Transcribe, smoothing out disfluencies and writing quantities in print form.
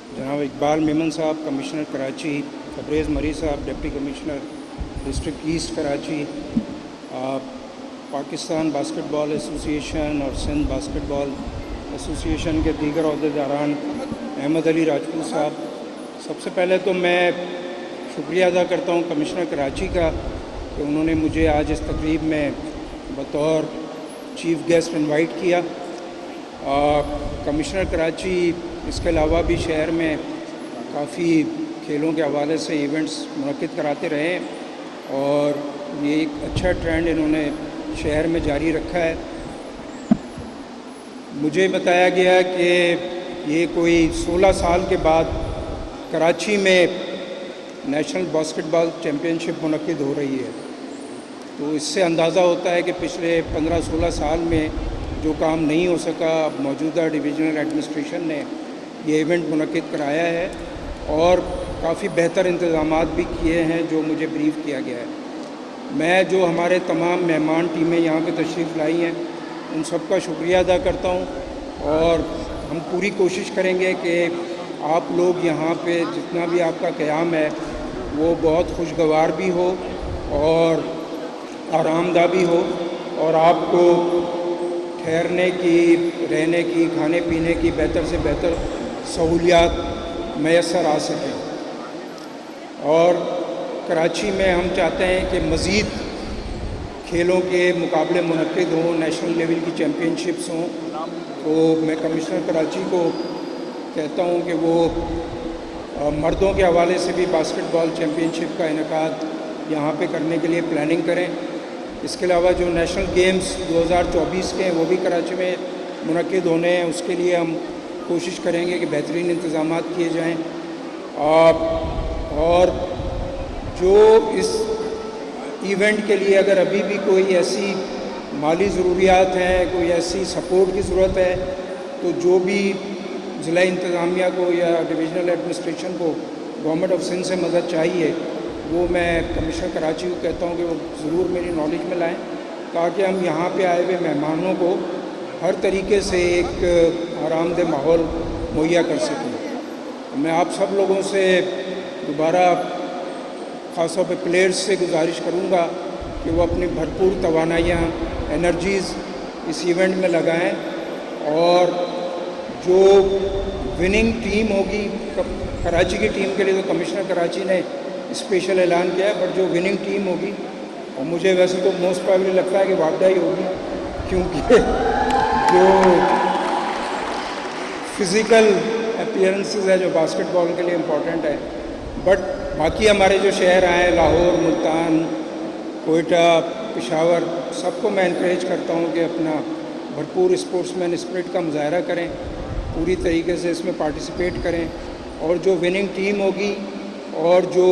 जनाब इकबाल मेमन साहब कमिश्नर कराची, तबरेज़ मरी साहब deputy commissioner district east Karachi, Pakistan basketball association और सिंध बास्केटबॉल एसोसिएशन के दीगर अहदेदारान, अहमद अली राजपूत साहब, सबसे पहले तो मैं शुक्रिया अदा करता हूँ कमिश्नर कराची का कि उन्होंने मुझे आज इस तकरीब में बतौर चीफ़ गेस्ट इनवाइट किया। कमिश्नर कराची इसके अलावा भी शहर में काफ़ी खेलों के हवाले से इवेंट्स मुनक्किद कराते रहे और ये एक अच्छा ट्रेंड इन्होंने शहर में जारी रखा है। मुझे बताया गया कि ये कोई 16 साल के बाद कराची में नेशनल बास्केटबॉल चैम्पियनशिप मुनक्किद हो रही है, तो इससे अंदाज़ा होता है कि पिछले 15-16 साल में जो काम नहीं हो सका, अब मौजूदा डिविजनल एडमिनिस्ट्रेशन ने ये इवेंट मुनक्किद कराया है और काफ़ी बेहतर इंतज़ामात भी किए हैं जो मुझे ब्रीफ़ किया गया है। मैं जो हमारे तमाम मेहमान टीमें यहाँ पे तशरीफ़ लाई हैं उन सब का शुक्रिया अदा करता हूँ और हम पूरी कोशिश करेंगे कि आप लोग यहाँ पे जितना भी आपका क़याम है वो बहुत खुशगवार भी हो और आरामदा भी हो और आपको ठहरने की, रहने की, खाने पीने की बेहतर से बेहतर सहूलियात मैसर आ सकें। और कराची में हम चाहते हैं कि मज़ीद खेलों के मुकाबले मुनक्किद हों, नेशनल लेवल की चैम्पियनशिप्स हों, तो मैं कमिश्नर कराची को कहता हूं कि वो मर्दों के हवाले से भी बास्केटबॉल चैम्पियनशिप का इनेकाद यहाँ पे करने के लिए प्लानिंग करें। इसके अलावा जो नेशनल गेम्स 2024 के हैं वो भी कराची में मुनक्किद होने हैं, उसके लिए हम कोशिश करेंगे कि बेहतरीन इंतज़ामात किए जाएँ। और जो इस इवेंट के लिए अगर अभी भी कोई ऐसी माली ज़रूरियात हैं, कोई ऐसी सपोर्ट की ज़रूरत है, तो जो भी ज़िला इंतज़ामिया को या डिविजनल एडमिनिस्ट्रेशन को गवर्नमेंट ऑफ सिंध से मदद चाहिए, वो मैं कमिश्नर कराची को कहता हूँ कि वो ज़रूर मेरी नॉलेज में लाएँ ताकि हम यहाँ पे आए हुए मेहमानों को हर तरीके से एक आरामदेह माहौल मुहैया कर सकें। मैं आप सब लोगों से दोबारा ख़ास तौर पे प्लेयर्स से गुजारिश करूँगा कि वो अपनी भरपूर तवानाइयाँ, एनर्जीज़ इस इवेंट में लगाएं और जो विनिंग टीम होगी, कराची की टीम के लिए तो कमिश्नर कराची ने स्पेशल ऐलान किया है, बट जो विनिंग टीम होगी, और मुझे वैसे तो मोस्ट प्रोबेबली लगता है कि वापडा ही होगी, क्योंकि जो फिज़िकल अपीयरेंसेस है जो बास्केटबॉल के लिए इम्पोर्टेंट है, बट बाकी हमारे जो शहर आए, लाहौर, मुल्तान, कोयटा, पेशावर, सबको मैं इनक्रेज करता हूँ कि अपना भरपूर स्पोर्ट्समैन स्पिरिट का मुजाहरा करें, पूरी तरीके से इसमें पार्टिसिपेट करें और जो विनिंग टीम होगी और जो